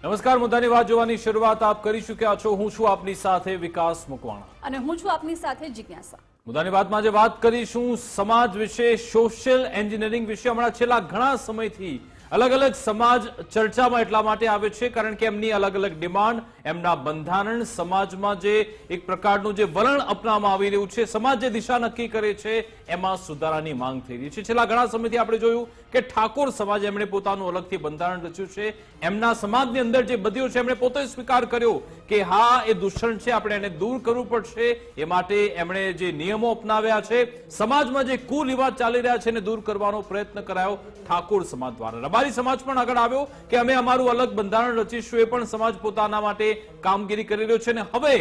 નમસ્કાર, મુદ્દાની વાત જોવાની શરૂઆત આપ કરી ચૂક્યા છો। હું છું આપની સાથે વિકાસ મુકવાણા અને હું છું આપની સાથે જિજ્ઞાસા। મુદ્દાની વાતમાં આજે વાત કરીશું સમાજ વિશે, સોશિયલ એન્જિનિયરિંગ વિશે। હમણાં છેલ્લા ઘણા સમયથી અલગ અલગ સમાજ ચર્ચામાં એટલા માટે આવે છે કારણ કે એમની અલગ અલગ ડિમાન્ડ, એમના બંધારણ, સમાજમાં જે એક પ્રકારનું જે વલણ અપનાવવામાં આવી રહ્યું છે, સમાજ જે દિશા નક્કી કરે છે એમાં સુધારાની માંગ થઈ રહી છે। છેલ્લા ઘણા સમયથી આપણે જોયું કે ઠાકોર સમાજ એમણે પોતાનું અલગથી બંધારણ રચ્યું છે। એમના સમાજની અંદર જે બદીઓ છે એમણે પોતે સ્વીકાર કર્યો કે હા, એ દૂષણ છે, આપણે એને દૂર કરવું પડશે। એ માટે એમણે જે નિયમો અપનાવ્યા છે, સમાજમાં જે કુરિવાજ ચાલી રહ્યા છે એને દૂર કરવાનો પ્રયત્ન કરાયો ઠાકોર સમાજ દ્વારા। રબારી સમાજ પણ આગળ આવ્યો કે અમે અમારું અલગ બંધારણ રચીશું। એ પણ સમાજ પોતાના માટે કામગીરી કરી રહ્યો છે। અને હવે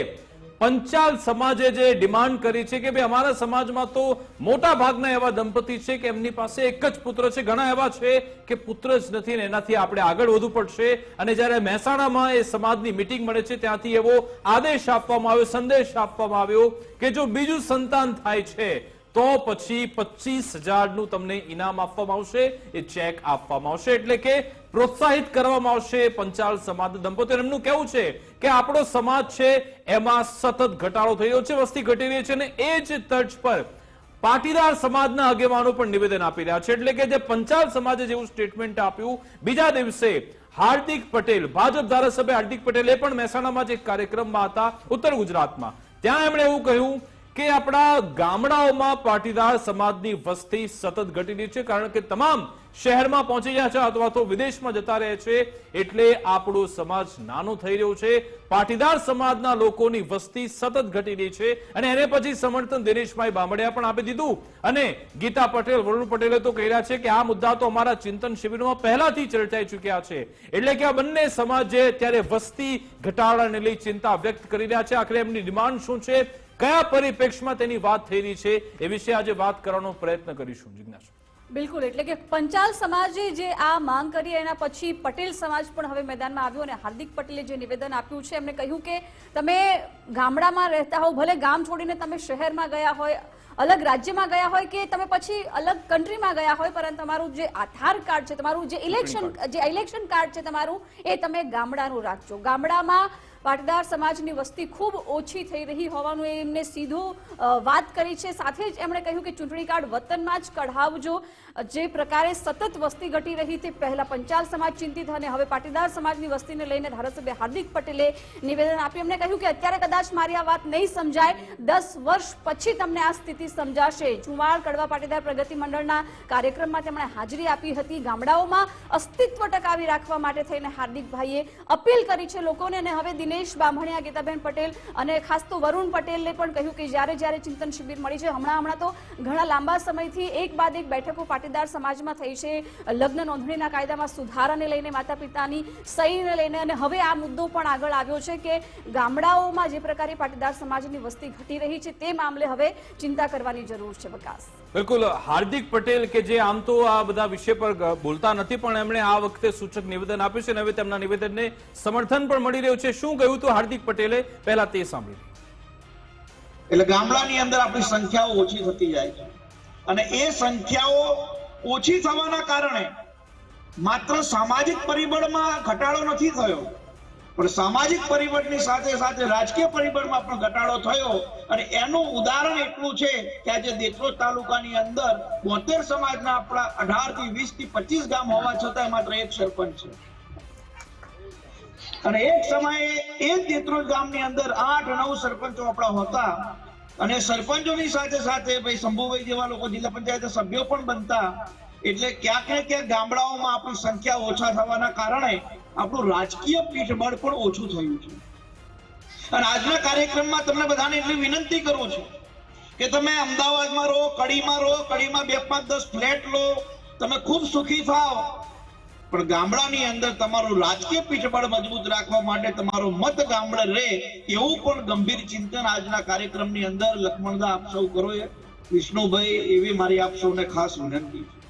પંચાલ સમાજે જે ડિમાન્ડ કરી છે કે ભાઈ અમારા સમાજમાં તો મોટા ભાગના એવા દંપતી છે કે એમની પાસે એક જ પુત્ર છે, ઘણા એવા છે કે પુત્ર જ નથી ને એનાથી આપણે આગળ વધવું પડશે। અને જ્યારે મહેસાણામાં એ સમાજની મીટિંગ મળે છે ત્યાંથી એવો આદેશ આપવામાં આવ્યો, સંદેશ આપવામાં આવ્યો કે જો બીજું સંતાન થાય છે તો પછી 25,000નું તમને ઇનામ આપવામાં આવશે, એ ચેક આપવામાં આવશે, એટલે કે પ્રોત્સાહિત કરવામાં આવશે પંચાલ સમાજ દંપતીઓ। એમનું કહેવું છે કે આપણો સમાજ છે એમાં સતત ઘટાડો થઈ રહ્યો છે, વસ્તી ઘટી રહી છે, અને એ જ તર્જ પર પાટીદાર સમાજના આગેવાનો પણ નિવેદન આપી રહ્યા છે। એટલે કે જે પંચાલ સમાજે જેવું સ્ટેટમેન્ટ આપ્યું, બીજા દિવસે હાર્દિક પટેલ, ભાજપ ધારાસભ્ય હાર્દિક પટેલે પણ મહેસાણામાં જે કાર્યક્રમમાં હતા ઉત્તર ગુજરાતમાં, ત્યાં એમણે એવું કહ્યું કે આપણા ગામડાઓમાં પાટીદાર સમાજની વસ્તી સતત ઘટી રહી છે કારણ કે તમામ શહેરમાં પહોંચી ગયા છે અથવા તો વિદેશમાં જતા રહે છે, એટલે આપણો સમાજ નાનો થઈ રહ્યો છે। પાટીદાર સમાજના લોકોની વસ્તી સતત ઘટી રહી છે અને એને પછી સમર્થન દિનેશભાઈ બામડિયા પણ આપી દીધું અને ગીતા પટેલ, વરુણ પટેલે તો કહી રહ્યા છે કે આ મુદ્દા તો અમારા ચિંતન શિબિરમાં પહેલાથી ચર્ચાઈ ચૂક્યા છે। એટલે કે આ બંને સમાજે અત્યારે વસ્તી ઘટાડાને લઈ ચિંતા વ્યક્ત કરી રહ્યા છે। આખરે એમની ડિમાન્ડ શું છે, કયા પરિપ્રેક્ષમાં તેની વાત થઈ રહી છે, એ વિશે આજે વાત કરવાનો પ્રયત્ન કરીશું। જિજ્ઞાસા, બિલકુલ, એટલે કે પંચાલ સમાજે જે આ માંગ કરી એના પછી પટેલ સમાજ પણ હવે મેદાનમાં આવ્યો અને હાર્દિક પટેલે જે નિવેદન આપ્યું છે, એમણે કહ્યું કે તમે ગામડામાં રહેતા હો, ભલે ગામ છોડીને તમે શહેરમાં ગયા હોય, અલગ રાજ્યમાં ગયા હોય કે તમે પછી અલગ કન્ટ્રીમાં ગયા હોય, પરંતુ તમારું જે આધાર કાર્ડ છે, તમારું જે ઇલેક્શન કાર્ડ છે તમારું, એ તમે ગામડાનું રાખજો। ગામડામાં પાટીદાર સમાજની વસ્તી ખૂબ ઓછી થઈ રહી હોવાનું એમને સીધું વાત કરી છે। સાથે જ એમણે કહ્યું કે ચૂંટણી કાર્ડ વતનમાં જ કઢાવજો। જે પ્રકારે સતત વસ્તી ઘટી રહી તે પહેલા પંચાલ સમાજ ચિંતિત અને હવે પાટીદાર સમાજની વસ્તીને લઈને ધારાસભ્ય હાર્દિક પટેલે નિવેદન આપ્યું। એમણે કહ્યું કે અત્યારે કદાચ મારી આ વાત નહીં સમજાય, 10 વર્ષ પછી તમને આ સ્થિતિ સમજાશે। ચુમાર કડવા પાટીદાર પ્રગતિ મંડળના કાર્યક્રમમાં તેમણે હાજરી આપી હતી। ગામડાઓમાં અસ્તિત્વ ટકાવી રાખવા માટે થઈને હાર્દિકભાઈએ અપીલ કરી છે લોકોને અને હવે દિનેશ બામણિયા, ગીતાબેન પટેલ અને ખાસ તો વરુણ પટેલે પણ કહ્યું કે જ્યારે ચિંતન શિબિર મળી છે, હમણાં તો ઘણા લાંબા સમયથી એક બાદ એક બેઠકો પાટીદાર સમાજમાં થઈ છે, લગ્ન નોંધણીના કાયદામાં સુધારાને લઈને, માતા પિતાની સહીને લઈને, અને હવે આ મુદ્દો પણ આગળ આવ્યો છે કે ગામડાઓમાં જે પ્રકારે પાટીદાર સમાજની વસ્તી ઘટી રહી છે તે મામલે હવે ચિંતા કરવાની જરૂર છે। વિકાસ, બિલકુલ, હાર્દિક પટેલ કે જે આમ તો આ બધા વિષય પર બોલતા નથી પણ એમણે આ વખતે સૂચક નિવેદન આપ્યું છે અને હવે તેમના નિવેદનને સમર્થન પણ મળી રહ્યું છે। શું કહ્યું તો હાર્દિક પટેલે, પહેલા તે સાંભળ્યું। એટલે ગામડાની અંદર આપણી સંખ્યાઓ ઓછી થતી જાય છે અને એ સંખ્યાઓ ઓછી થવાના કારણે માત્ર સામાજિક પરિબળમાં ઘટાડો નથી થયો, પણ સામાજિક પરિબળની સાથે સાથે રાજકીય પરિબળમાં પણ ઘટાડો થયો। અને એનું ઉદાહરણ એટલું છે કે આજે દેત્રોજ તાલુકાની અંદર 72 સમાજના આપણા 18 થી 20 થી 25 ગામ હોવા છતાં માત્ર એક સરપંચ છે અને એક સમયે એ દેત્રોજ ગામની અંદર 8-9 સરપંચો આપણા હતા અને સરપંચોની સાથે સાથે ભાઈ શંભુભાઈ જેવા લોકો જિલ્લા પંચાયત સભ્યો પણ બનતા। એટલે ક્યાંક ને ક્યાંક ગામડાઓમાં આપણી સંખ્યા ઓછા થવાના કારણે આપણું રાજકીય પીઠબળ પણ ઓછું થયું છે। અને આજના કાર્યક્રમમાં તમને બધાને એટલી વિનંતી કરું છું કે તમે અમદાવાદમાં રહો, કડીમાં રહો, કડીમાં 2, 5, 10 ફ્લેટ લો, તમે ખૂબ સુખી થાવ, પણ ગામડાની અંદર તમારું રાજકીય પીઠબળ મજબૂત રાખવા માટે તમારો મત ગામડે રહે એવું પણ ગંભીર ચિંતન આજના કાર્યક્રમની અંદર લક્ષ્મણદા આપ સૌ કરો, વિષ્ણુભાઈ, એવી મારી આપ સૌને ખાસ વિનંતી છે।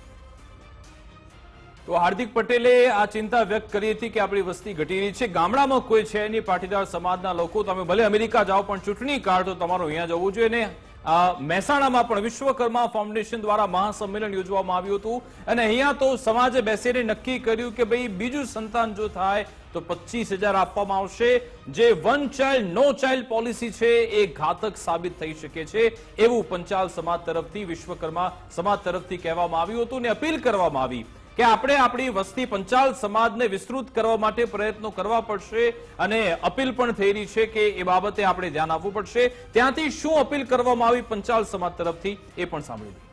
તો હાર્દિક પટેલે આ ચિંતા વ્યક્ત કરી હતી કે આપણી વસ્તી ઘટી રહી છે, ગામડામાં કોઈ છે નહીં, પાટીદાર સમાજના લોકો, તમે ભલે અમેરિકા જાઓ પણ ચૂંટણી કાર્ડ તો તમારું અહીંયા જવું જોઈએ ને મહેસાણામાં પણ વિશ્વકર્મા ફાઉન્ડેશન દ્વારા મહાસંમેલન યોજવામાં આવ્યું હતું અને અહીંયા તો સમાજે બેસીને નક્કી કર્યું કે ભાઈ બીજું સંતાન જો થાય તો 25,000 આપવામાં આવશે. જે વન ચાઇલ્ડ નો ચાઇલ્ડ પોલિસી છે એ ઘાતક સાબિત થઈ શકે છે એવું પંચાલ સમાજ તરફથી વિશ્વકર્મા સમાજ તરફથી કહેવામાં આવ્યું હતું અને અપીલ કરવામાં આવી કે આપણે આપણી વસ્તી પંચાલ સમાજને વિસ્તૃત કરવા માટે પ્રયત્નો કરવા પડશે અને અપીલ પણ થઈ રહી છે કે એ બાબતે આપણે ધ્યાન આપવું પડશે. ત્યાંથી શું અપીલ કરવામાં આવી પંચાલ સમાજ તરફથી એ પણ સાંભળી લઈએ.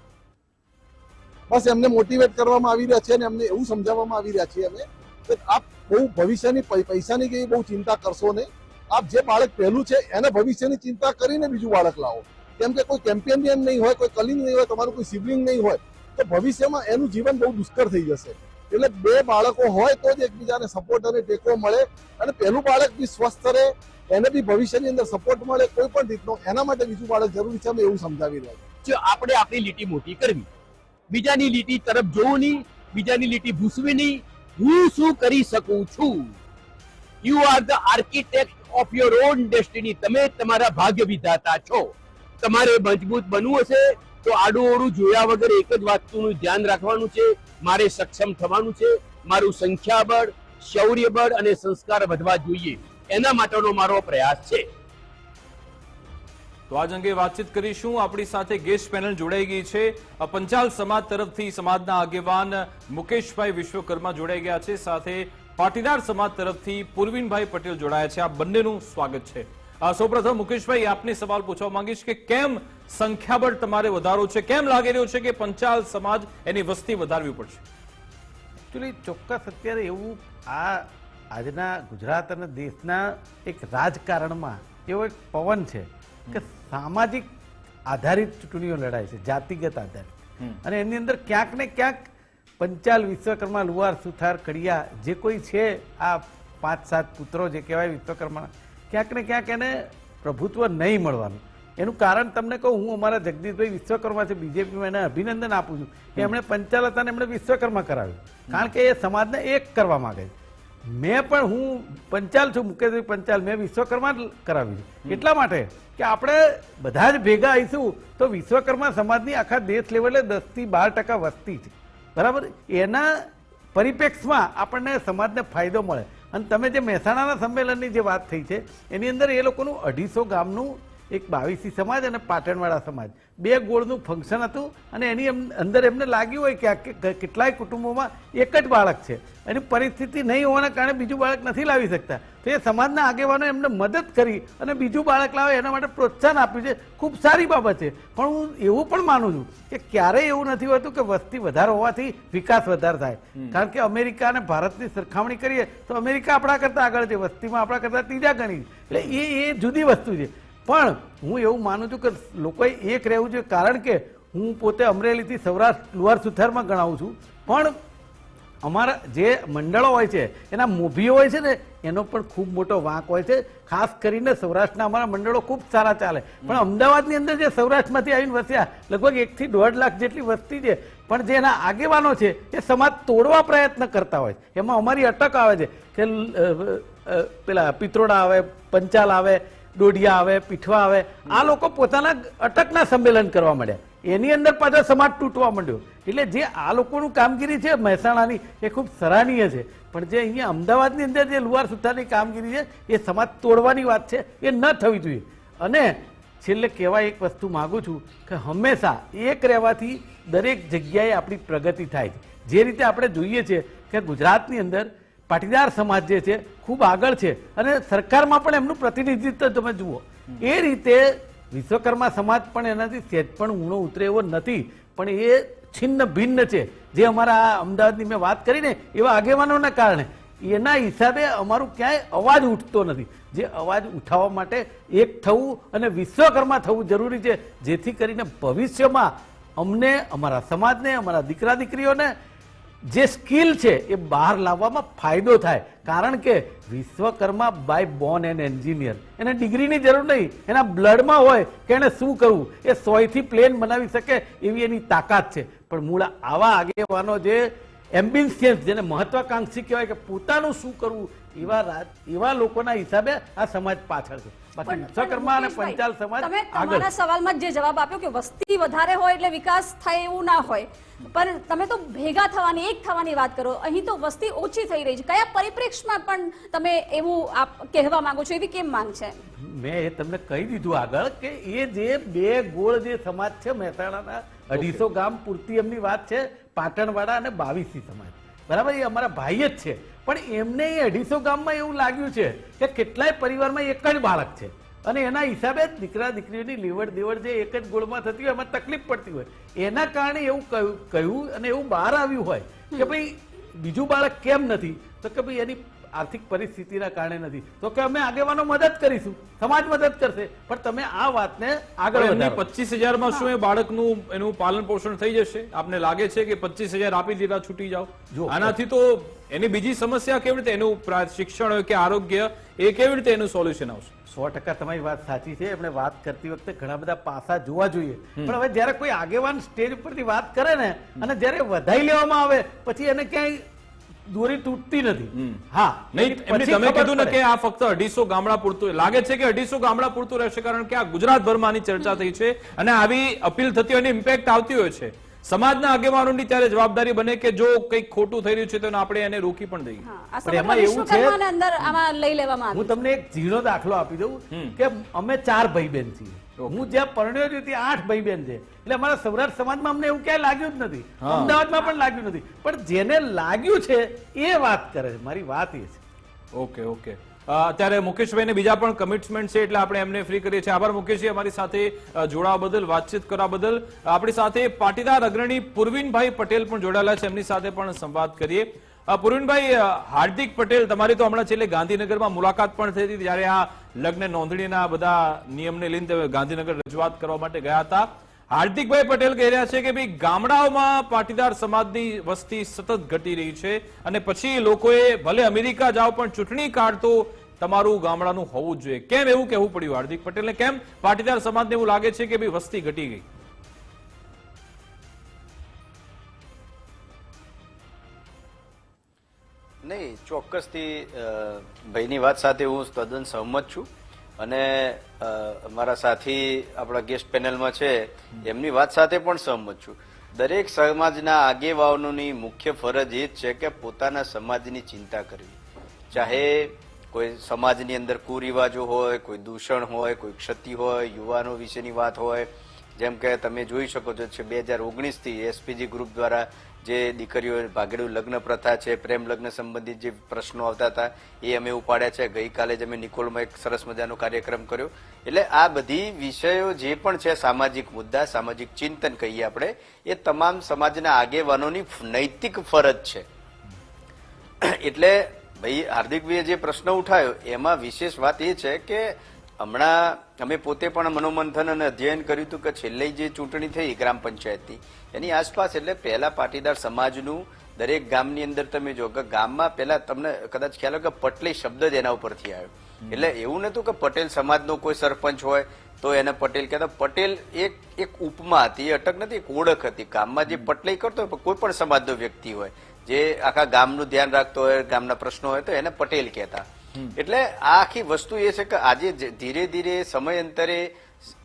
બસ એમને મોટિવેટ કરવામાં આવી રહ્યા છે અને એમને એવું સમજાવવામાં આવી રહ્યા છે અમે કે આપ બહુ ભવિષ્યની પૈસાની કે બહુ ચિંતા કરશો નહીં. આપ જે બાળક પહેલું છે એને ભવિષ્યની ચિંતા કરીને બીજું બાળક લાવો. કેમ કે કોઈ કેમ્પેનિયન નહીં હોય, કોઈ કલિંગ નહીં હોય, તમારું કોઈ સિબલિંગ નહીં હોય તો ભવિષ્યમાં એનું જીવન બહુ દુષ્કર થઈ જશે. એટલે બે બાળકો હોય તો જ એકબીજાને સપોર્ટ અને ટેકો મળે અને પહેલું બાળક બી સ્વસ્થ રહે, એને બી ભવિષ્યની અંદર સપોર્ટ મળે કોઈ પણ રીતનો. એના માટે બીજું બાળક જરૂરી છે, અમે એવું સમજાવી રહ્યા છીએ. આપણે આપણી લીટી મોટી કરવી, બીજાની લીટી તરફ જોવું નહીં, બીજાની લીટી ભૂસવી નહીં. હું શું કરી શકું છું? You are the architect of your own destiny. તમે તમારા ભાગ્ય વિધાતા છો. તમારે મજબૂત બનવું હશે તો આડું ઓળું જોયા વગર એક જ વાતનું ધ્યાન રાખવાનું છે, મારે સક્ષમ થવાનું છે. મારું સંખ્યાબળ, શૌર્યબળ અને સંસ્કાર વધવા જોઈએ, એના માટેનો મારો પ્રયાસ છે. તો આજ અંગે વાતચીત કરીશું. આપણી સાથે ગેસ્ટ પેનલ જોડાઈ ગઈ છે. પંચાલ સમાજ તરફથી સમાજના આગેવાન મુકેશભાઈ વિશ્વકર્મા જોડાઈ ગયા છે, સાથે પાટીદાર સમાજ તરફથી પૂર્વિનભાઈ પટેલ જોડાયા છે. આ બંનેનું સ્વાગત છે. સૌપ્રથમ મુકેશભાઈ, આપને સવાલ પૂછવા માંગીશ કે કેમ સંખ્યાબળ તમારે વધારો છે, કેમ લાગી રહ્યો છે કે પંચાલ સમાજ એની વસ્તી વધારવી પડશે? એકચ્યુઅલી ચોક્કસ અત્યારે એવું આજના ગુજરાત અને દેશના એક રાજકારણમાં એવો એક પવન છે કે સામાજિક આધારિત ચૂંટણીઓ લડાય છે, જાતિગત આધારિત. અને એની અંદર ક્યાંક ને ક્યાંક પંચાલ, વિશ્વકર્મા, લુહાર, સુથાર, કડિયા જે કોઈ છે આ 5-7 પુત્રો જે કહેવાય વિશ્વકર્માના, ક્યાંક ને ક્યાંક એને પ્રભુત્વ નહીં મળવાનું. એનું કારણ તમને કહું, હું અમારા જગદીશભાઈ વિશ્વકર્મા છે, બીજેપીમાં એને અભિનંદન આપું છું કે એમણે પંચાલ હતા ને એમણે વિશ્વકર્મા કરાવ્યું, કારણ કે એ સમાજને એક કરવા માંગે છે. મેં પણ, હું પંચાલ છું, મુકેશભાઈ પંચાલ, મેં વિશ્વકર્મા કરાવ્યું છે એટલા માટે કે આપણે બધા જ ભેગા આવીશું તો વિશ્વકર્મા સમાજની આખા દેશ લેવલે 10 થી 12% વસ્તી છે, બરાબર. એના પરિપ્રેક્ષમાં આપણને સમાજને ફાયદો મળે. અને તમે જે મહેસાણાના સંમેલનની જે વાત થઈ છે એની અંદર એ લોકોનું 250 ગામનું એક 22 સમાજ અને પાટણવાળા સમાજ 2 ગોળનું ફંક્શન હતું અને એની અંદર એમને લાગ્યું હોય કે કેટલાય કુટુંબોમાં એક જ બાળક છે, એની પરિસ્થિતિ નહીં હોવાના કારણે બીજું બાળક નથી લાવી શકતા. તો એ સમાજના આગેવાનો એમને મદદ કરી અને બીજું બાળક લાવે એના માટે પ્રોત્સાહન આપ્યું છે. ખૂબ સારી બાબત છે. પણ હું એવું પણ માનું છું કે ક્યારેય એવું નથી હોતું કે વસ્તી વધારો હોવાથી વિકાસ વધારે થાય. કારણ કે અમેરિકા અને ભારતની સરખામણી કરીએ તો અમેરિકા આપણા કરતાં આગળ છે, વસ્તીમાં આપણા કરતાં ત્રીજા ગણી. એટલે એ જુદી વસ્તુ છે. પણ હું એવું માનું છું કે લોકોએ એક રહેવું જોઈએ. કારણ કે હું પોતે અમરેલીથી સૌરાષ્ટ્ર લુહાર સુથારમાં ગણાવું છું, પણ અમારા જે મંડળો હોય છે એના મોભીઓ હોય છે ને એનો પણ ખૂબ મોટો વાંક હોય છે. ખાસ કરીને સૌરાષ્ટ્રના અમારા મંડળો ખૂબ સારા ચાલે, પણ અમદાવાદની અંદર જે સૌરાષ્ટ્રમાંથી આવીને વસ્યા લગભગ 1 થી 1.5 લાખ જેટલી વસ્તી છે, પણ જે એના આગેવાનો છે એ સમાજ તોડવા પ્રયત્ન કરતા હોય છે. એમાં અમારી અટક આવે છે કે પેલા પિત્રોડા આવે, પંચાલ આવે, ડોડિયા આવે, પીઠવા આવે, આ લોકો પોતાના અટકના સંમેલન કરવા માંડ્યા. એની અંદર પાછો સમાજ તૂટવા માંડ્યો. એટલે જે આ લોકોનું કામગીરી છે મહેસાણાની એ ખૂબ સરાહનીય છે, પણ જે અહીંયા અમદાવાદની અંદર જે લુહાર સુથારની કામગીરી છે એ સમાજ તોડવાની વાત છે, એ ન થવી જોઈએ. અને છેલ્લે કહેવા એક વસ્તુ માગું છું કે હંમેશા એક રહેવાથી દરેક જગ્યાએ આપણી પ્રગતિ થાય છે. જે રીતે આપણે જોઈએ છીએ કે ગુજરાતની અંદર પાટીદાર સમાજ જે છે ખૂબ આગળ છે અને સરકારમાં પણ એમનું પ્રતિનિધિત્વ તમે જુઓ. એ રીતે વિશ્વકર્મા સમાજ પણ એનાથી સહેજ પણ ઊણો ઉતરે એવો નથી, પણ એ છિન્ન ભિન્ન છે. જે અમારા અમદાવાદની મેં વાત કરીને એવા આગેવાનોના કારણે એના હિસાબે અમારું ક્યાંય અવાજ ઉઠતો નથી. જે અવાજ ઉઠાવવા માટે એક થવું અને વિશ્વકર્મા થવું જરૂરી છે, જેથી કરીને ભવિષ્યમાં અમને, અમારા સમાજને, અમારા દીકરા દીકરીઓને જે સ્કિલ છે એ બહાર લાવવામાં ફાયદો થાય. કારણ કે Vishwakarma by born and engineer, એને ડિગ્રીની જરૂર નહીં, એના બ્લડમાં હોય કે એને શું કરવું, એ 100 થી પ્લેન બનાવી શકે એવી એની તાકાત છે. પણ મૂળ આવા આગેવાનો જે એમ્બિશિયસ, જેને મહત્વાકાંક્ષી કહેવાય કે પોતાનું શું કરવું, એવા લોકોના હિસાબે આ સમાજ પાછળ છે. બાકી વિશ્વકર્મા અને પંચાલ સમાજ તમે આગળ. તમારા સવાલમાં જે જવાબ આપ્યો કે વસ્તી વધારે હોય એટલે વિકાસ થાય એવું ના હોય, પણ તમે તો ભેગા થવાની, એક થવાની વાત કરો. અહીં તો વસ્તી ઓછી થઈ રહી છે. કયા પરિપ્રેક્ષમાં પણ તમે એવું કહેવા માંગો છો? એવી કેમ માંગ છે? મેં એ તમને કહી દીધું આગળ કે એ જે બે ગોળ જે સમાજ છે મહેસાણાના 250 ગામ પૂરતી એમની વાત છે, પાટણવાળા અને 22 સમાજ, બરાબર, એ અમારા ભાઈ જ છે. પણ એમને એ 250 ગામમાં એવું લાગ્યું છે કે કેટલાય પરિવારમાં એક જ બાળક છે અને એના હિસાબે જ દીકરા દીકરીઓની લેવડ દેવડ જે એક જ ગોળમાં થતી હોય, એમાં તકલીફ પડતી હોય, એના કારણે એવું કહ્યું અને એવું બહાર આવ્યું હોય કે ભાઈ બીજું બાળક કેમ નથી, તો કે ભાઈ એની આર્થિક પરિસ્થિતિના કારણે નથી, તો કે અમે આગેવાનો મદદ કરીશું, સમાજ મદદ કરશે, પણ તમે આ વાતને આગળ વધારો. 25,000 શું એ બાળકનું એનું પાલન પોષણ થઈ જશે? આપને લાગે છે કે 25,000 આપી દીધા છૂટી જાઓ? આનાથી તો એની બીજી સમસ્યા કેવી રીતે, એનું શિક્ષણ હોય કે આરોગ્ય, એ કેવી રીતે એનું સોલ્યુશન આવશે? 100% તમારી વાત સાચી છે. આપણે વાત કરતી વખતે ઘણા બધા પાસા જોવા જોઈએ, પણ હવે જયારે કોઈ આગેવાન સ્ટેજ ઉપરથી વાત કરે ને અને જયારે વધાઈ લેવામાં આવે પછી એને ક્યાંય દોરી તૂટતી નથી. હા, નહીં, તમે કીધું ને કે આ ફક્ત 250 ગામડા પૂરતું લાગે છે કે 250 ગામડા પૂરતું રહેશે, કારણ કે આ ગુજરાતભરમાં આની ચર્ચા થઈ છે અને આવી અપીલ થતી હોય, ઇમ્પેક્ટ આવતી હોય છે. સમાજના આગેવાનોની ત્યારે જવાબદારી બને કે જો કંઈક ખોટું થઈ રહ્યું છે તો આપણે એને રોકી પણ દઈએ. પણ એમાં એવું છે, અંદર આમાં લઈ લેવામાં હું તમને એક ઝીણો દાખલો આપી દઉં કે અમે 4 ભાઈ બહેન છીએ. હું જ્યાં પરણ્યો છું ત્યાં 8 ભાઈ બહેન છે. એટલે અમારા સૌરાષ્ટ્ર સમાજમાં અમને એવું ક્યાંય લાગ્યું જ નથી, અમદાવાદમાં પણ લાગ્યું નથી, પણ જેને લાગ્યું છે એ વાત કરે છે. મારી વાત એ છે. Okay okay. અત્યારે મુકેશભાઈને બીજા પણ કમિટમેન્ટ છે એટલે આપણે એમને ફ્રી કરીએ છીએ. આભાર મુકેશજી, અમારી સાથે જોડાવા બદલ, વાતચીત કરવા બદલ. આપણી સાથે પાટીદાર અગ્રણી પુરવીનભાઈ પટેલ પણ જોડાયેલા છે, એમની સાથે પણ સંવાદ કરીએ. પુરવીનભાઈ, હાર્દિક પટેલ, તમારી તો હમણાં છેલ્લે ગાંધીનગરમાં મુલાકાત પણ થઈ હતી, જ્યારે આ લગ્ન નોંધણીના બધા નિયમને લઈને ગાંધીનગર રજૂઆત કરવા માટે ગયા હતા. હાર્દિકભાઈ પટેલ કહી રહ્યા છે કે ભાઈ ગામડાઓમાં પાટીદાર સમાજની વસ્તી સતત ઘટી રહી છે અને પછી લોકોએ ભલે અમેરિકા જાઓ પણ ચૂંટણી કાર્ડ તો તમારું ગામડાનું હોવું જ જોઈએ. કેમ એવું કહેવું પડ્યું હાર્દિક પટેલને? કેમ પાટીદાર સમાજને એવું લાગે છે કે ભાઈ વસ્તી ઘટી ગઈ? નહીં, ચોક્કસથી ભાઈની વાત સાથે હું તદ્દન સહમત છું અને મારા સાથી આપણા ગેસ્ટ પેનલમાં છે એમની વાત સાથે પણ સહમત છું. દરેક સમાજના આગેવાનોની મુખ્ય ફરજ એ જ છે કે પોતાના સમાજની ચિંતા કરવી. ચાહે કોઈ સમાજની અંદર કુરિવાજો હોય, કોઈ દૂષણ હોય, કોઈ ક્ષતિ હોય, યુવાનો વિશેની વાત હોય. જેમ કે તમે જોઈ શકો છો 2019થી એસપીજી ગ્રુપ દ્વારા જે દીકરીઓ ભાગેડું લગ્ન પ્રથા છે, પ્રેમ લગ્ન સંબંધિત જે પ્રશ્નો આવતા હતા એ અમે ઉપાડ્યા છે. ગઈકાલે જ અમે નિકોલમાં એક સરસ મજાનો કાર્યક્રમ કર્યો. એટલે આ બધી વિષયો જે પણ છે, સામાજિક મુદ્દા, સામાજિક ચિંતન કહીએ આપણે, એ તમામ સમાજના આગેવાનોની નૈતિક ફરજ છે. એટલે ભાઈ હાર્દિકભાઈએ જે પ્રશ્ન ઉઠાવ્યો એમાં વિશેષ વાત એ છે કે હમણાં અમે પોતે પણ મનોમંથન અને અધ્યયન કર્યું હતું કે છેલ્લી જે ચૂંટણી થઈ ગ્રામ પંચાયતની એની આસપાસ, એટલે પહેલા પાટીદાર સમાજનું દરેક ગામની અંદર તમે જો કે ગામમાં પહેલા તમને કદાચ ખ્યાલ હોય કે પટલી શબ્દ જ એના ઉપરથી આવ્યો. એટલે એવું નતું કે પટેલ સમાજનો કોઈ સરપંચ હોય તો એને પટેલ કહેતા. પટેલ એક ઉપમા હતી, એ અટક નથી, એક ઓળખ હતી. ગામમાં જે પટલી કરતો હોય, કોઈ પણ સમાજનો વ્યક્તિ હોય જે આખા ગામનું ધ્યાન રાખતો હોય, ગામના પ્રશ્નો હોય તો એને પટેલ કહેતા. એટલે આ આખી વસ્તુ એ છે કે આજે ધીરે ધીરે સમયાંતરે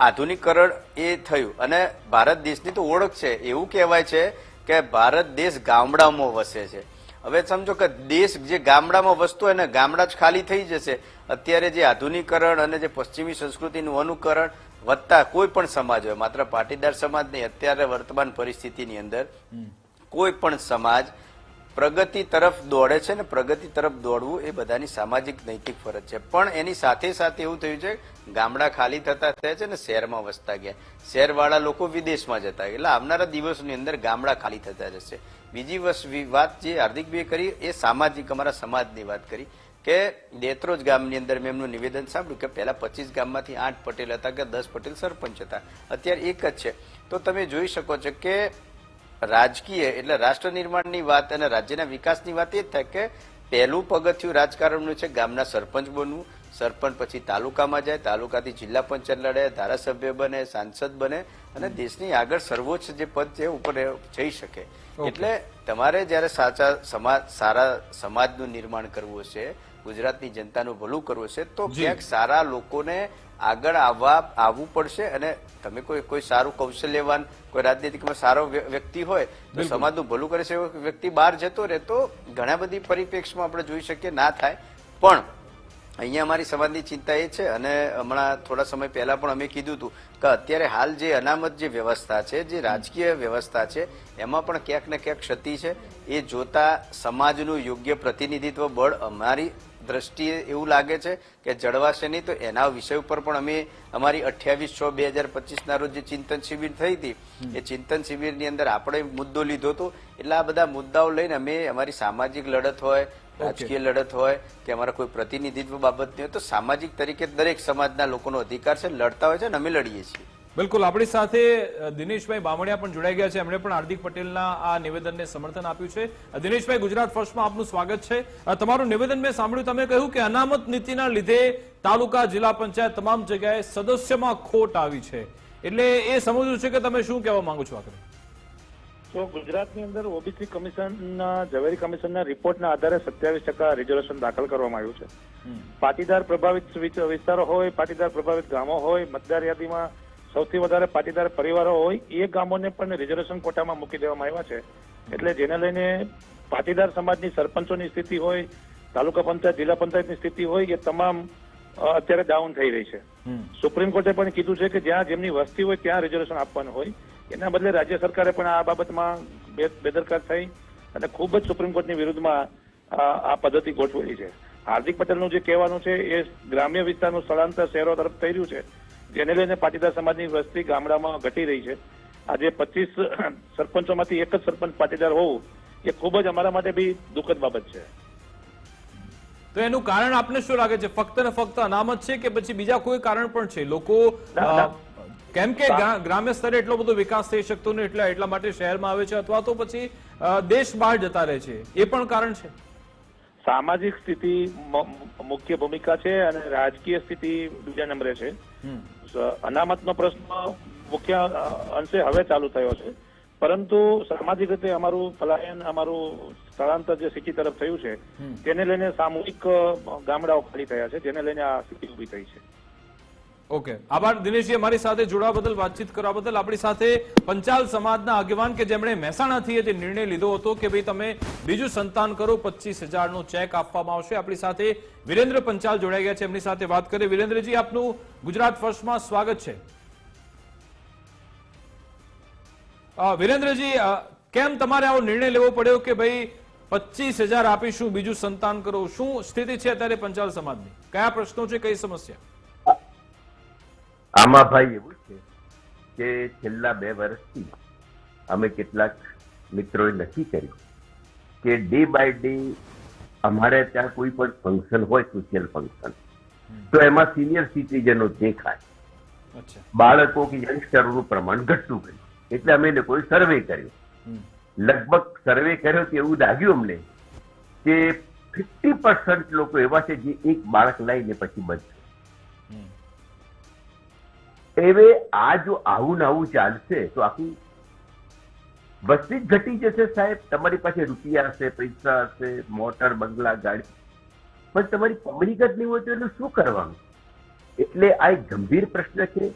આધુનિકરણ એ થયું અને ભારત દેશની તો ઓળખ છે. એવું કહેવાય છે કે ભારત દેશ ગામડામાં વસે છે. હવે સમજો કે દેશ જે ગામડામાં વસતો હોય ને ગામડા જ ખાલી થઈ જશે. અત્યારે જે આધુનિકરણ અને જે પશ્ચિમી સંસ્કૃતિનું અનુકરણ વધતા કોઈ પણ સમાજ હોય, માત્ર પાટીદાર સમાજ નહીં, અત્યારે વર્તમાન પરિસ્થિતિની અંદર કોઈ પણ સમાજ પ્રગતિ તરફ દોડે છે ને પ્રગતિ તરફ દોડવું એ બધાની સામાજિક નૈતિક ફરજ છે. પણ એની સાથે સાથે એવું થયું છે ગામડા ખાલી થતા થયા છે ને શહેરમાં વસતા ગયા. શહેરવાળા લોકો વિદેશમાં જતા ગયા. એટલે આવનારા દિવસોની અંદર ગામડા ખાલી થતા જશે. બીજી વાત જે હાર્દિકભાઈએ કરી એ સામાજિક, અમારા સમાજની વાત કરી કે દેત્રોજ ગામની અંદર મેં એમનું નિવેદન સાંભળ્યું કે પહેલા 25 ગામમાંથી 8 પટેલ હતા કે 10 પટેલ સરપંચ હતા, અત્યારે એક જ છે. તો તમે જોઈ શકો છો કે રાજકીય એટલે રાષ્ટ્ર નિર્માણની વાત અને રાજ્યના વિકાસની વાત એ જ થાય કે પહેલું પગથિયું રાજકારણનું છે ગામના સરપંચ બનવું. સરપંચ પછી તાલુકામાં જાય, તાલુકાથી જિલ્લા પંચાયત લડે, ધારાસભ્ય બને, સાંસદ બને અને દેશની આગળ સર્વોચ્ચ જે પદ છે ઉપર જઈ શકે. એટલે તમારે જયારે સારા સમાજનું નિર્માણ કરવું છે, ગુજરાતની જનતાનું ભલું કરવું છે, તો ક્યાંક સારા લોકોને આગળ આવવું પડશે. અને તમે કોઈ સારું કૌશલ્યવાન, કોઈ રાજનીતિકમાં સારો વ્યક્તિ હોય તો સમાજનું ભલું કરે છે એવો વ્યક્તિ બહાર જતો રહે તો ઘણા બધી પરિપ્રેક્ષમાં આપણે જોઈ શકીએ ના થાય. પણ અહીંયા અમારી સમાજની ચિંતા એ છે, અને હમણાં થોડા સમય પહેલા પણ અમે કીધું હતું કે અત્યારે હાલ જે અનામત જે વ્યવસ્થા છે, જે રાજકીય વ્યવસ્થા છે, એમાં પણ ક્યાંક ને ક્યાંક ક્ષતિ છે. એ જોતા સમાજનું યોગ્ય પ્રતિનિધિત્વ બળ અમારી દ્રષ્ટિએ એવું લાગે છે કે જળવાશે નહીં. તો એના વિષય ઉપર પણ અમે અમારી 28/6/2025 રોજ જે ચિંતન શિબિર થઈ હતી, એ ચિંતન શિબિરની અંદર આપણે મુદ્દો લીધો હતો. એટલે આ બધા મુદ્દાઓ લઈને અમે અમારી સામાજિક લડત હોય, રાજકીય લડત હોય કે અમારા કોઈ પ્રતિનિધિત્વ બાબતની હોય, તો સામાજિક તરીકે દરેક સમાજના લોકોનો અધિકાર છે, લડતા હોય છે અને અમે લડીએ છીએ. બિલકુલ. આપણી સાથે દિનેશભાઈ બામણિયા પણ જોડાઈ ગયા છે. એમણે પણ હાર્દિક પટેલના આ નિવેદનને સમર્થન આપ્યું છે. દિનેશભાઈ, ગુજરાત ફર્સ્ટમાં આપનું સ્વાગત છે. તમારું નિવેદન મેં સાંભળ્યું, તમે કહ્યું કે અનામત નીતિના લીધે તાલુકા, જિલ્લા પંચાયત તમામ જગ્યાએ સદસ્યમાં ખોટ આવી છે. એટલે એ સમજવું છે કે તમે શું કહેવા માંગો છો આખરે? તો ગુજરાતની અંદર ઓબીસી કમિશનના, ઝવેરી કમિશનના રિપોર્ટના આધારે 27% રિઝર્વેશન દાખલ કરવામાં આવ્યું છે. પાટીદાર પ્રભાવિત વિસ્તારો હોય, પાટીદાર પ્રભાવિત ગામો હોય, મતદાર યાદીમાં સૌથી વધારે પાટીદાર પરિવારો હોય, એ ગામોને પણ રિઝર્વેશન કોટામાં મૂકી દેવામાં આવ્યા છે. એટલે જેને લઈને પાટીદાર સમાજની સરપંચોની સ્થિતિ હોય, તાલુકા પંચાયત, જિલ્લા પંચાયતની સ્થિતિ હોય, એ તમામ અત્યારે ડાઉન થઈ રહી છે. સુપ્રીમ કોર્ટે પણ કીધું છે કે જ્યાં જેમની વસ્તી હોય ત્યાં રિઝર્વેશન આપવાનું હોય. એના બદલે રાજ્ય સરકારે પણ આ બાબતમાં બેદરકાર થઈ અને ખૂબ જ સુપ્રીમ કોર્ટની વિરુદ્ધમાં આ પદ્ધતિ ગોઠવેલી છે. હાર્દિક પટેલનું જે કહેવાનું છે એ ગ્રામ્ય વિસ્તારનું સ્થળાંતર શહેરો તરફ થઈ રહ્યું છે, જેને લઈને પાટીદાર સમાજની વસ્તી ગામડામાં ઘટી રહી છે. આજે 25 સરપંચોમાંથી એક જ સરપંચ પાટીદાર હોવું એ ખૂબ જ અમારા માટે બી દુઃખદ બાબત છે. તો એનું કારણ આપને શું લાગે છે? ફક્ત ને ફક્ત અનામત છે કે પછી બીજા કોઈ કારણ પણ છે? લોકો કેમ કે ગ્રામ્ય સ્તરે એટલો બધો વિકાસ થઈ શકતો નહીં, એટલા માટે શહેરમાં આવે છે, અથવા તો પછી દેશ બહાર જતા રહે છે, એ પણ કારણ છે? સામાજિક સ્થિતિ મુખ્ય ભૂમિકા છે અને રાજકીય સ્થિતિ બીજા નંબરે છે. અનામતનો પ્રશ્ન મુખ્ય અંશે હવે ચાલુ થયો છે, પરંતુ સામાજિક રીતે અમારું પલાયન, અમારું સ્થળાંતર જે સિટી તરફ થયું છે તેને લઈને સામૂહિક ગામડાઓ ખાલી થયા છે, જેને લઈને આ સ્થિતિ ઉભી થઈ છે. ઓકે, આભાર દિનેશજી, અમારી સાથે જોડાવા બદલ, વાતચીત કરવા બદલ. આપણી સાથે પંચાલ સમાજના આગેવાન કે જેમણે મહેસાણાથી જે નિર્ણય લીધો હતો કે ભાઈ તમે બીજું સંતાન કરો, 25,000નો ચેક આપવામાં આવશે. આપણી સાથે વિરેન્દ્ર પંચાલ જોડાઈ ગયા છે, એમની સાથે વાત કરીએ. વિરેન્દ્રજી, આપનું ગુજરાત ફર્સ્ટમાં સ્વાગત છે. વિરેન્દ્રજી, કેમ તમારે આવો નિર્ણય લેવો પડ્યો કે ભાઈ 25,000 આપીશું, બીજું સંતાન કરો? શું સ્થિતિ છે અત્યારે પંચાલ સમાજની? કયા પ્રશ્નો છે, કઈ સમસ્યા? આમાં ભાઈ એવું છે કે છેલ્લા 2 વર્ષથી અમે કેટલાક મિત્રોએ નક્કી કર્યું કે ડે બાય ડે અમારે ત્યાં કોઈ પણ ફંક્શન હોય, સોશિયલ ફંક્શન, તો એમાં સિનિયર સિટીઝનો દેખાય, બાળકો કે યંગસ્ટરોનું પ્રમાણ ઘટતું ગયું. એટલે અમે લોકોએ સર્વે કર્યો. લગભગ સર્વે કર્યો તો એવું લાગ્યું અમને કે 50% લોકો એવા છે જે એક બાળક લઈને પછી બનશે. હવે આ જો આવું ને આવું ચાલશે તો આખી વસ્તી જ ઘટી જશે સાહેબ. તમારી પાસે રૂપિયા હશે, પૈસા હશે, મોટર, બંગલા, ગાડી, પણ તમારી પબ્લિક જ નહીં હોય તો એનું શું કરવાનું? એટલે આ એક ગંભીર પ્રશ્ન છે.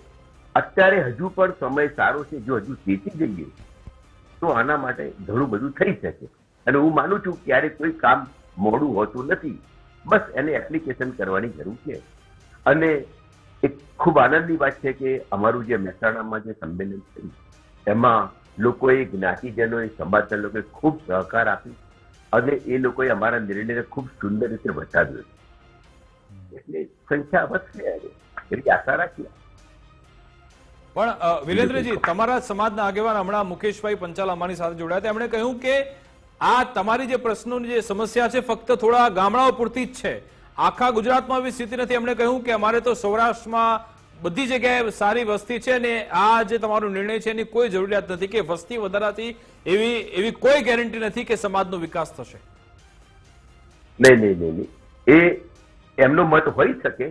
અત્યારે હજુ પણ સમય સારો છે. જો હજુ ચેતી જઈએ તો આના માટે ઘણું બધું થઈ શકે. અને હું માનું છું ક્યારેક કોઈ કામ મોડું હોતું નથી, બસ એને એપ્લિકેશન કરવાની જરૂર છે. અને એક ખૂબ આનંદની વાત છે કે અમારું જે મહેસાણામાં જે સંમેલન થયું એમાં લોકોએ, જ્ઞાતિજનોએ, સમાજના લોકોએ ખૂબ સહકાર આપ્યો અને એ લોકોએ અમારા નિર્ણયને ખૂબ સુંદર રીતે બતાવ્યો. એટલે સંખ્યા વધશે એવી આશા રાખીએ. પણ વિરેન્દ્રજી, તમારા સમાજના આગેવાન હમણાં મુકેશભાઈ પંચાલ અમારી સાથે જોડાયા હતા. એમણે કહ્યું કે આ તમારી જે પ્રશ્નોની જે સમસ્યા છે ફક્ત થોડા ગામડાઓ પૂરતી જ છે, આખા ગુજરાતમાં એવી સ્થિતિ નથી. એમણે કહ્યું કે અમારે તો સૌરાષ્ટ્રમાં બધી જગ્યાએ સારી વસ્તી છે ને આ જે તમારો નિર્ણય છે એની કોઈ જરૂરિયાત નથી, કે વસ્તી વધારાથી એવી કોઈ ગેરંટી નથી કે સમાજનો વિકાસ થશે. નહીં. એમનો મત હોઈ શકે,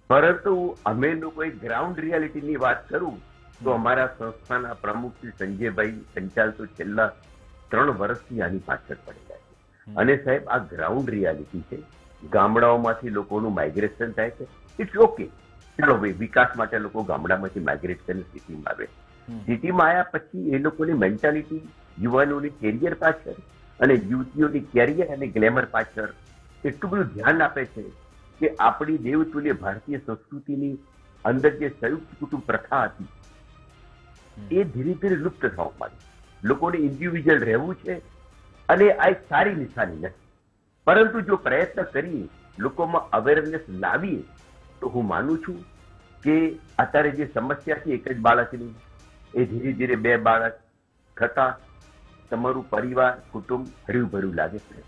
પરંતુ અમે લોકોએ ગ્રાઉન્ડ રિયાલિટીની વાત કરું તો અમારા સંસ્થાના પ્રમુખ શ્રી સંજયભાઈ પંચાલ તો છેલ્લા 3 વર્ષથી આની પાછળ પડેલા છે. અને સાહેબ, આ ગ્રાઉન્ડ રિયાલિટી છે. ગામડાઓમાંથી લોકોનું માઇગ્રેશન થાય છે. ઇટ્સ ઓકે, ચલો ભાઈ, વિકાસ માટે લોકો ગામડામાંથી માઇગ્રેટ કરીને સિટીમાં આવે. સિટીમાં આવ્યા પછી એ લોકોની મેન્ટાલિટી યુવાનોની કેરિયર પાછળ અને યુવતીઓની કેરિયર અને ગ્લેમર પાછળ એટલું બધું ધ્યાન આપે છે કે આપણી દેવતુલ્ય ભારતીય સંસ્કૃતિની અંદર જે સંયુક્ત કુટુંબ પ્રથા હતી એ ધીરે ધીરે લુપ્ત થવા માંડી. લોકોને ઇન્ડિવિજ્યુઅલ રહેવું છે અને આ એક સારી નિશાની નથી. પરંતુ જો પ્રયત્ન કરીએ, લોકોમાં અવેરનેસ લાવીએ, તો હું માનું છું કે અત્યારે જે સમસ્યા છે એક જ બાળકની, એ ધીરે ધીરે 2 બાળક થતા તમારું પરિવાર કુટુંબ હર્યું ભર્યું લાગે છે.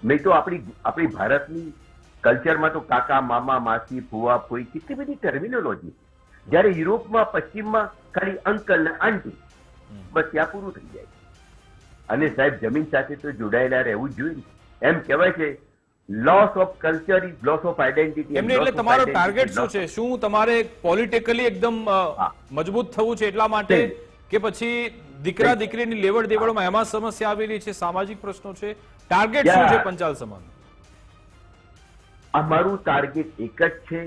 નહીં તો આપણી ભારતની કલ્ચરમાં તો કાકા, મામા, માસી, ફુવા, ફોઈ કેટલી બધી ટર્મિનોલોજી. જ્યારે યુરોપમાં, પશ્ચિમમાં ખાલી અંકલ ને આંટી, બસ ત્યાં પૂરું થઈ જાય. અને સાહેબ, જમીન સાથે તો જોડાયેલા રહેવું જ જોઈએ. એમ કહેવાય છે, loss of culture is loss of identity. એમને એટલે તમારો ટાર્ગેટ શું છે? શું તમારે પોલિટિકલી એકદમ મજબૂત થવું છે એટલા માટે, કે પછી દીકરા દીકરીની લેવડ દેવડમાં એમાં સમસ્યા આવેલી છે, સામાજિક પ્રશ્નો છે? ટાર્ગેટ શું છે પંચાલ સમાજ? અમારું ટાર્ગેટ એક જ છે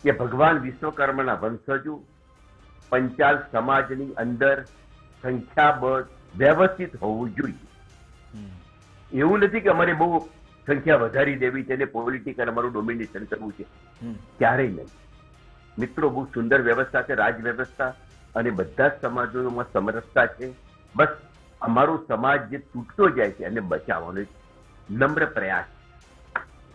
કે ભગવાન વિશ્વકર્માના વંશજો પંચાલ સમાજની અંદર સંખ્યાબળ વ્યવસ્થિત હોવું જોઈએ. એવું નથી કે અમારે બહુ સંખ્યા વધારી દેવી છે અને પોલિટિકલ અમારું ડોમિનેશન કરવું છે, ક્યારેય નહીં. મિત્રો, બહુ સુંદર વ્યવસ્થા છે, રાજ વ્યવસ્થા, અને બધા જ સમાજોમાં સમરસતા છે. બસ અમારો સમાજ જે તૂટતો જાય છે અને બચાવવાનો નમ્ર પ્રયાસ.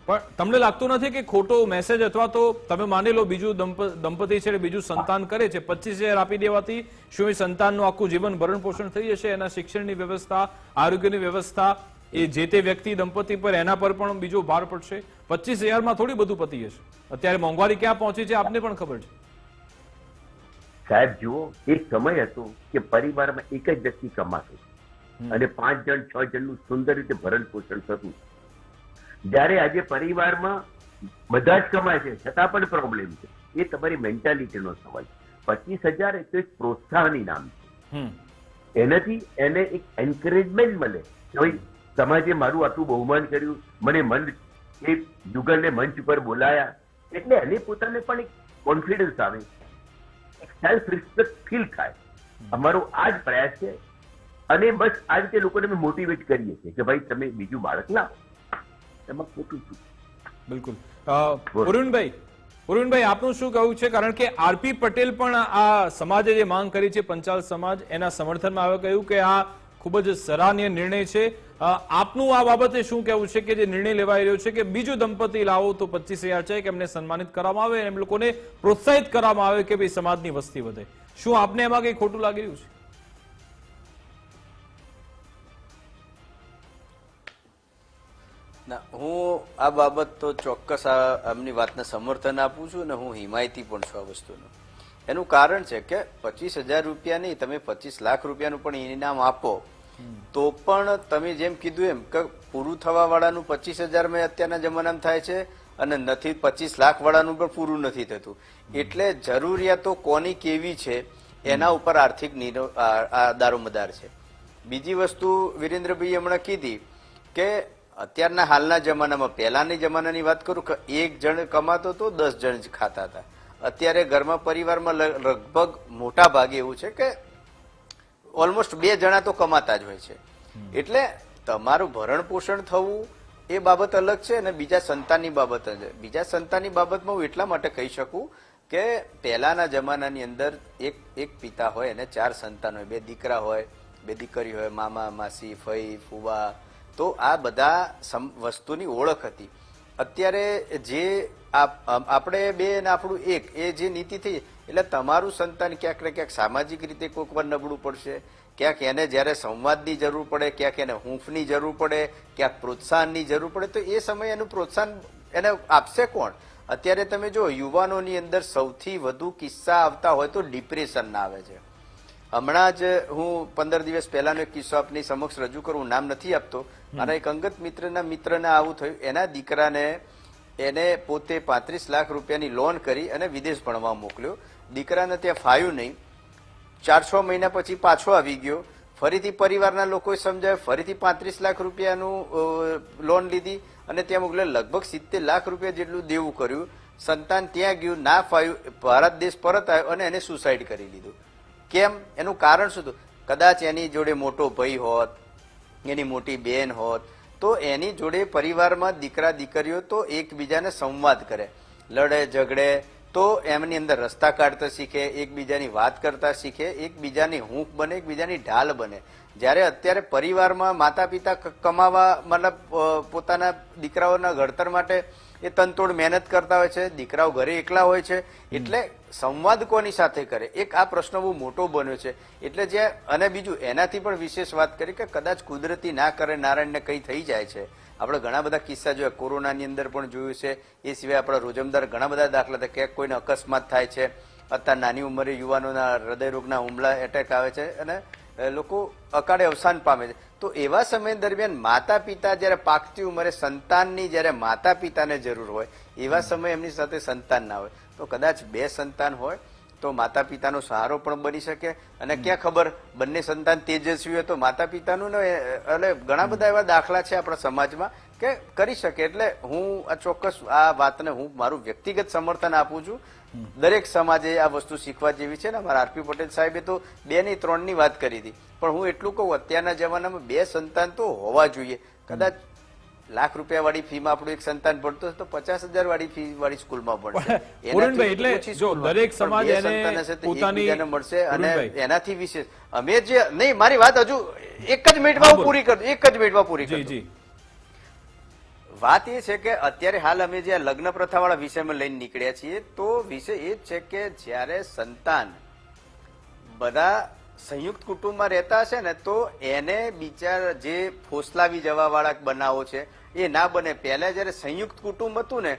પણ તમને લાગતું નથી કે ખોટો મેસેજ, અથવા તો તમે માની લો બીજું દંપતી છે, બીજું સંતાન કરે છે, 25,000 આપી દેવાથી શું એ સંતાનનું આખું જીવન ભરણ પોષણ થઈ જશે? એના શિક્ષણની વ્યવસ્થા, આરોગ્યની વ્યવસ્થા, એ જે તે વ્યક્તિ દંપતી પર, એના પર પણ બીજો ભાર પડશે? 25,000માં થોડી બધું પતી જશે. અત્યારે મોંઘવારી ક્યાં પહોંચી છે આપને પણ ખબર છે. સાહેબ જુઓ, એક સમય હતો કે પરિવારમાં એક જ વ્યક્તિ કમાતો અને 5 જણ 6 જણનું સુંદર રીતે ભરણ પોષણ થતું. જ્યારે આજે પરિવારમાં બધા જ કમાય છે છતાં પણ પ્રોબ્લેમ છે. એ તમારી મેન્ટાલિટીનો સવાલ. 25,000 એ તો એક પ્રોત્સાહન ઇનામ છે. એનાથી એને એક એન્કરેજમેન્ટ મળે કે ભાઈ સમાજે મારું આટલું બહુમાન કર્યું, મને એ યુગલને મંચ પર બોલાયા, એટલે એને પોતાને પણ એક કોન્ફિડન્સ આવે, સેલ્ફ રિસ્પેક્ટ ફીલ થાય. અમારો આ જ પ્રયાસ છે. અને બસ આ રીતે લોકોને અમે મોટિવેટ કરીએ છીએ કે ભાઈ તમે બીજું બાળક લાવો, એમાં ખોટું શું. બિલકુલ. પુરવીનભાઈ, આપનું શું કહ્યું છે? કારણ કે આરપી પટેલ પણ આ સમાજે જે માંગ કરી છે, પંચાલ સમાજ, એના સમર્થનમાં આવે, કહ્યું કે આ ખૂબ જ સરાહનીય નિર્ણય છે. આપનું આ બાબતે શું કહેવું છે કે જે નિર્ણય લેવાઈ રહ્યો છે કે બીજું દંપતી લાવો તો 25,000 છે, કે એમને સન્માનિત કરવામાં આવે, એમ લોકોને પ્રોત્સાહિત કરવામાં આવે કે ભાઈ સમાજની વસ્તી વધે? શું આપને એમાં કઈ ખોટું લાગી રહ્યું છે? ના, હું આ બાબત તો ચોક્કસ આમની વાતને સમર્થન આપું છું અને હું હિમાયતી પણ છું આ વસ્તુનું. એનું કારણ છે કે 25,000 રૂપિયા નહીં, તમે 25 લાખ રૂપિયાનું પણ ઇનામ આપો તો પણ તમે જેમ કીધું એમ કે પૂરું થવા વાળાનું 25,000 અત્યારના જમાનામાં થાય છે અને નથી 25 લાખ વાળાનું પણ પૂરું નથી થતું. એટલે જરૂરિયાતો કોની કેવી છે એના ઉપર આર્થિક દારોમદાર છે. બીજી વસ્તુ વિરેન્દ્રભાઈ હમણાં કીધી કે અત્યારના હાલના જમાનામાં, પહેલાની જમાનાની વાત કરું કે 1 જણ કમાતો તો 10 જણ જ ખાતા હતા. અત્યારે ઘરમાં, પરિવારમાં લગભગ મોટા ભાગે એવું છે કે ઓલમોસ્ટ 2 જણા તો કમાતા જ હોય છે. એટલે તમારું ભરણ પોષણ થવું એ બાબત અલગ છે અને બીજા સંતાનની બાબત છે. બીજા સંતાનની બાબતમાં હું એટલા માટે કહી શકું કે પહેલાના જમાનાની અંદર એક પિતા હોય અને 4 સંતાન હોય, 2 દીકરા હોય, 2 દીકરી હોય, મામા, માસી, ફઈ, ફુવા. તો આ બધા વસ્તુની ઓળખ હતી. અત્યારે જે આપણે 2 અને આપણું 1, એ જે નીતિ થઈ, એટલે તમારું સંતાન ક્યાંક ને ક્યાંક સામાજિક રીતે કોઈક વાર નબળું પડશે, ક્યાંક એને જ્યારે સંવાદની જરૂર પડે, ક્યાંક એને હૂંફની જરૂર પડે, ક્યાંક પ્રોત્સાહનની જરૂર પડે, તો એ સમયે એનું પ્રોત્સાહન એને આપશે કોણ? અત્યારે તમે જો યુવાનોની અંદર સૌથી વધુ કિસ્સા આવતા હોય તો ડિપ્રેશનના આવે છે. હમણાં જ હું 15 દિવસ પહેલાનો એક કિસ્સો આપની સમક્ષ રજૂ કરું, નામ નથી આપતો. મારા એક અંગત મિત્રને આવું થયું. એના દીકરાને એને પોતે 35 લાખ રૂપિયાની લોન કરી અને વિદેશ ભણવા મોકલ્યો. દીકરાને ત્યાં ફાયું નહીં. 4-6 મહિના પછી પાછો આવી ગયો. ફરીથી પરિવારના લોકોએ સમજાવ્યું, ફરીથી 35 લાખ રૂપિયાનું લોન લીધી અને ત્યાં મોકલ્યો. લગભગ 70 લાખ રૂપિયા જેટલું દેવું કર્યું. સંતાન ત્યાં ગયું, ના ફાયું, ભારત દેશ પરત આવ્યો અને એને સુસાઇડ કરી લીધું. કેમ? એનું કારણ શું હતું? કદાચ એની જોડે મોટો ભાઈ હોત, એની મોટી બેન હોત, તો એની જોડે પરિવારમાં દીકરા દીકરીઓ તો એકબીજાને સંવાદ કરે, લડે ઝઘડે, તો એમની અંદર રસ્તા કાઢતા શીખે, એકબીજાની વાત કરતા શીખે, એકબીજાની હૂંફ બને, એકબીજાની ઢાલ બને. જ્યારે અત્યારે પરિવારમાં માતા પિતા કમાવા મતલબ પોતાના દીકરાઓના ઘડતર માટે એ તનતોડ મહેનત કરતા હોય છે, દીકરાઓ ઘરે એકલા હોય છે, એટલે સંવાદ કોની સાથે કરે? એક આ પ્રશ્ન બહુ મોટો બન્યો છે. એટલે જે અને બીજું એનાથી પણ વિશેષ વાત કરી કે કદાચ કુદરતી ના કરે નારાયણને કંઈ થઈ જાય છે. આપણે ઘણા બધા કિસ્સા જોયા, કોરોનાની અંદર પણ જોયું છે. એ સિવાય આપણા રોજમદાર ઘણા બધા દાખલા હતા કે કોઈને અકસ્માત થાય છે. અત્યારે નાની ઉંમરે યુવાનોના હૃદયરોગના હુમલા, એટેક આવે છે અને લોકો અકાળે અવસાન પામે છે. તો એવા સમય દરમિયાન માતા પિતા જયારે પાકતી ઉંમરે સંતાનની જયારે માતા પિતાને જરૂર હોય, એવા સમયે એમની સાથે સંતાન ના હોય, તો કદાચ 2 સંતાન હોય તો માતા પિતાનો સહારો પણ બની શકે. અને ક્યાં ખબર બંને સંતાન તેજસ્વી હોય તો માતા પિતાનું ને એટલે ઘણા બધા એવા દાખલા છે આપણા સમાજમાં કે કરી શકે. એટલે હું આ ચોક્કસ આ વાતને હું મારું વ્યક્તિગત સમર્થન આપું છું. દરેક સમાજે આ વસ્તુ શીખવા જેવી છે ને. અમારા આરપી પટેલ સાહેબે તો 2 ની 3 ની વાત કરી હતી, પણ હું એટલું કહું અત્યારના જમાનામાં 2 સંતાન તો હોવા જોઈએ. કદાચ લાખ રૂપિયા વાળી ફીમાં આપણું એક સંતાન ભણતો તો 50,000 વાળી ફી વાળી સ્કૂલમાં ભણશે. એટલે જો દરેક સમાજ એને પોતાની મળશે અને એનાથી વિશેષ અમે જે નહીં, મારી વાત હજુ એક જ મિનિટમાં પૂરી કરું. વાત એ છે કે અત્યારે હાલ અમે જે લગ્ન પ્રથા વાળા વિષયમાં લઈને નીકળ્યા છીએ, તો વિષય એ જ છે કે જ્યારે સંતાન બધા સંયુક્ત કુટુંબમાં રહેતા હશે ને, તો એને બિચારા જે ફોસલાવી જવા વાળા બનાવો છે એ ના બને. પહેલા જયારે સંયુક્ત કુટુંબ હતું ને,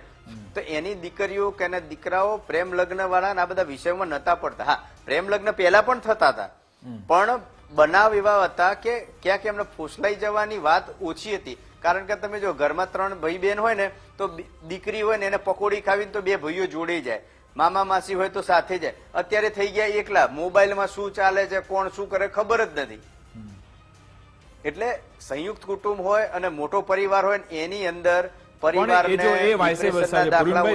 તો એની દીકરીઓ કે એના દીકરાઓ પ્રેમ લગ્ન વાળા આ બધા વિષયોમાં નતા પડતા. હા, પ્રેમ લગ્ન પહેલા પણ થતા હતા, પણ બનાવ એવા હતા કે ક્યાંક એમને ફોસલાઈ જવાની વાત ઓછી હતી. કારણ કે તમે જો ઘરમાં 3 ભાઈ બહેન હોય ને, તો દીકરી હોય ને એને પકોડી ખાવીને તો 2 ભાઈઓ જોડે જાય, મામા માસી હોય તો સાથે જાય. અત્યારે થઈ ગયા એકલા, મોબાઈલમાં શું ચાલે છે, કોણ શું કરે ખબર જ નથી. એટલે સંયુક્ત કુટુંબ હોય અને મોટો પરિવાર હોય ને એની અંદર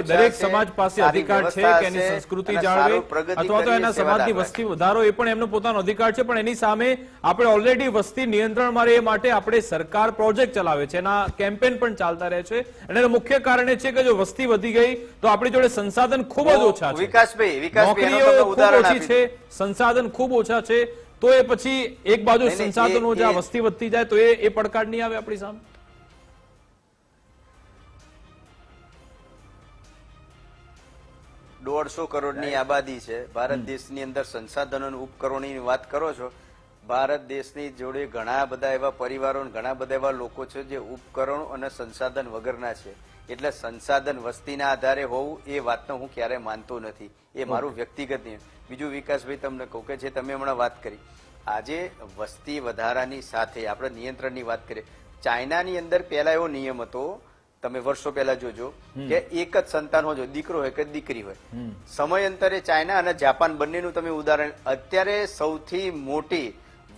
દરેક સમાજ પાસે અધિકાર છે કે એની સંસ્કૃતિ જાળવે અથવા તો એના સમાજની વસ્તી વધારો, એ પણ એમનો પોતાનો અધિકાર છે. પણ એની સામે આપણે ઓલરેડી વસ્તી નિયંત્રણમાં રહે માટે આપણે સરકાર પ્રોજેક્ટ ચલાવે છે, એના કેમ્પેન પણ ચાલતા રહે છે. અને એનું મુખ્ય કારણ એ છે કે જો વસ્તી વધી ગઈ તો આપણી જોડે સંસાધન ખૂબ જ ઓછા છે, નોકરીઓ ખૂબ ઓછી છે, સંસાધન ખૂબ ઓછા છે. તો એ પછી એક બાજુ સંસાધનો જ્યાં વસ્તી વધતી જાય તો એ પડકાર નહીં આવે આપણી સામે. 150 કરોડની આબાદી છે ભારત દેશની અંદર. સંસાધનોની ઉપકરણોની વાત કરો છો, ભારત દેશની જોડે ઘણા બધા એવા પરિવારો, ઘણા બધા એવા લોકો છે જે ઉપકરણો અને સંસાધન વગરના છે. એટલે સંસાધન વસ્તીના આધારે હોવું એ વાતનો હું ક્યારે માનતો નથી. એ મારું વ્યક્તિગત નિયમ. બીજું વિકાસભાઈ તમને કહું કે જે તમે હમણાં વાત કરી, આજે વસ્તી વધારાની સાથે આપણે નિયંત્રણની વાત કરીએ. ચાઇનાની અંદર પહેલા એવો નિયમ હતો, તમે વર્ષો પહેલા જોજો કે એક જ સંતાન હોય, દીકરો હોય કે દીકરી હોય. સમયાંતરે ચાઇના અને જાપાન બંનેનું તમે ઉદાહરણ, અત્યારે સૌથી મોટી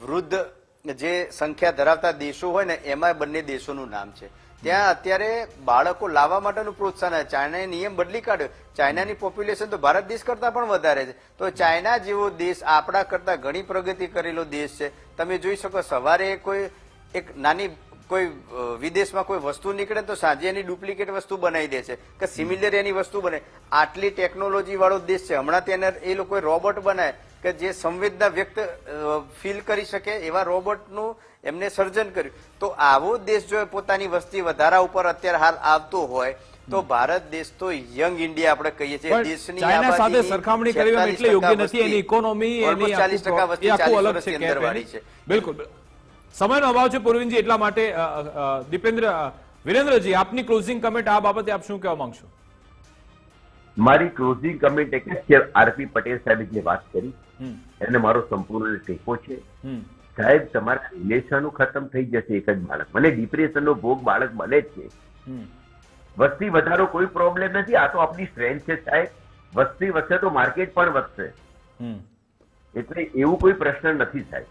વૃદ્ધ જે સંખ્યા ધરાવતા દેશો હોય ને એમાં બંને દેશોનું નામ છે. ત્યાં અત્યારે બાળકો લાવવા માટેનું પ્રોત્સાહન, ચાઇનાએ નિયમ બદલી કાઢ્યો. ચાઇનાની પોપ્યુલેશન તો ભારત દેશ કરતા પણ વધારે છે. તો ચાઇના જેવો દેશ આપણા કરતા ઘણી પ્રગતિ કરેલો દેશ છે. તમે જોઈ શકો, સવારે કોઈ એક નાની કોઈ વિદેશમાં કોઈ વસ્તુ નીકળે તો સાંજે એની ડુપ્લિકેટ વસ્તુ બનાવી દે છે કે સિમિલર એની વસ્તુ બને. આટલી ટેકનોલોજી વાળો દેશ છે. હમણાં તેને એ લોકોએ રોબોટ બનાવે કે જે સંવેદના વ્યક્ત ફીલ કરી શકે એવા રોબોટનું એમને સર્જન કર્યું. તો આવો દેશ જો પોતાની વસ્તી વધારા ઉપર અત્યારે હાલ આવતો હોય તો ભારત દેશ તો યંગ ઇન્ડિયા આપણે કહીએ છીએ. દેશની ચાઇના સાથે સરખામણી કરવી એટલે યોગ્ય નથી. એની ઇકોનોમી, એની 40% વસ્તી 40 વર્ષની અંદર વાળી છે. બિલકુલ સમયનો અભાવ છે પૂર્વિનજી, એટલા માટે વિરેન્દ્રજી આપની ક્લોઝિંગ કમેન્ટ આ બાબતે આપ શું કહેવા માંગશો? મારી ક્લોઝિંગ કમેન્ટ એક છે, આરપી પટેલ સાહેબે જે વાત કરી એને મારો સંપૂર્ણ ટેકો છે. સાહેબ, તમારા રિલેશનો ખતમ થઈ જશે એક જ બાળક, મને ડિપ્રેશનનો ભોગ બાળક બને જ છે. વસ્તી વધારો કોઈ પ્રોબ્લેમ નથી, આ તો આપણી સ્ટ્રેન્થ છે સાહેબ. વસ્તી વધશે તો માર્કેટ પણ વધશે, હમ. એટલે એવું કોઈ પ્રશ્ન નથી સાહેબ.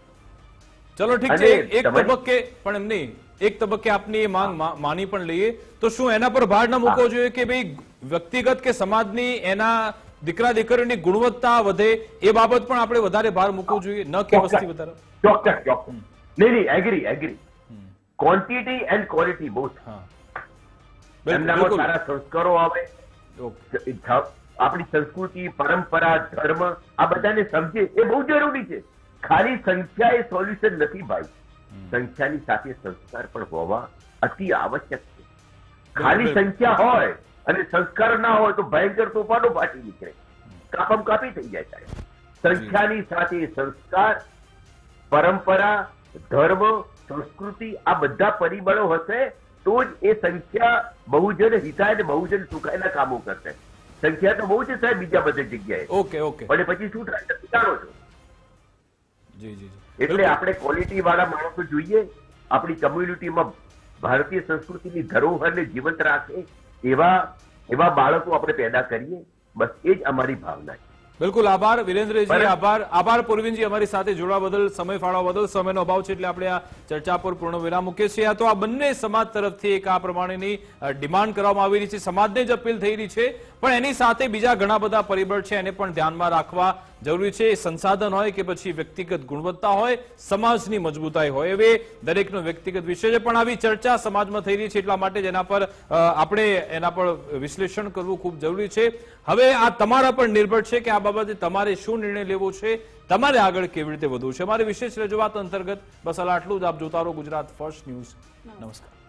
ચલો ઠીક અને છે, એક તમારી- તબક્કે પણ એમ નહીં, એક તબક્કે આપની એ માંગ માની પણ લઈએ તો શું એના પર ભાર ન મૂકવો જોઈએ કે ભાઈ વ્યક્તિગત કે સમાજની એના દીકરા દીકરીની ગુણવત્તા વધે એ બાબત પણ આપણે વધારે ભાર મૂકવો જોઈએ, ન કે વસ્તી વધારો? ચોક્કસ. નહીં, agree. Quantity and quality both. હા, બિલકુલ, એમનામાં બિલકુલ. સારા સંસ્કારો આવે, ઓકે. આપણી સંસ્કૃતિ, પરંપરા, ધર્મ આ બધાને સમજે એ બહુ જરૂરી છે. ખાલી સંખ્યા એ સોલ્યુશન નથી ભાઈ, સંખ્યાની સાથે સંસ્કાર પણ હોવા અતિ આવશ્યક છે. ખાલી સંખ્યા હોય અને સંસ્કાર ના હોય તો ભયંકર તોફાનો ફાટી નીકળે, કાપમ કાપી થઈ જાય સાહેબ. સંખ્યાની સાથે સંસ્કાર, પરંપરા, ધર્મ, સંસ્કૃતિ આ બધા પરિબળો હશે તો જ એ સંખ્યા બહુજન હિતાય અને બહુજન સુખાયના કામો કરશે. સંખ્યા તો બહુ છે સાહેબ બીજા બધી જગ્યાએ, ઓકે ઓકે અને પછી શું થાય જાણો છો. જી જી જી. એટલે આપણે ક્વોલિટી વાળા માણસો જોઈએ, આપણી કમ્યુનિટીમાં ભારતીય સંસ્કૃતિની ધરોહરને જીવંત રાખે એવા બાળકો આપણે પેદા કરીએ, બસ એ જ અમારી ભાવના છે. બિલકુલ, આભાર વિરેન્દ્રજી, આભાર પૂર્વિનજી, અમારી સાથે જોડાવા બદલ, સમય ફાળવવા બદલ. સમયનો અભાવ છે એટલે આપણે આ ચર્ચા પર પૂર્ણ વિરામ મૂકીએ છીએ. તો આ બંને સમાજ તરફથી એક આ પ્રમાણેની ડિમાન્ડ કરવામાં આવી રહી છે, સમાજને જ અપીલ થઈ રહી છે, પણ એની સાથે બીજા ઘણા બધા પરિબળ છે એને પણ ધ્યાનમાં રાખવા જરૂરી છે. સંસાધન હોય કે પછી વ્યક્તિગત ગુણવત્તા હોય, સમાજની મજબૂતાઈ હોય, હવે દરેકનો વ્યક્તિગત વિષય છે, પણ આવી ચર્ચા સમાજમાં થઈ રહી છે એટલા માટે જ એના પર આપણે એના પર વિશ્લેષણ કરવું ખૂબ જરૂરી છે. હવે આ તમારા પર નિર્ભર છે કે આ બાબતે તમારે શું નિર્ણય લેવો છે, તમારે આગળ કેવી રીતે વધવું છે. અમારી વિશેષ રજૂઆત અંતર્ગત બસ આટલું જ. આપ જોતા રહો ગુજરાત ફર્સ્ટ ન્યૂઝ. નમસ્કાર.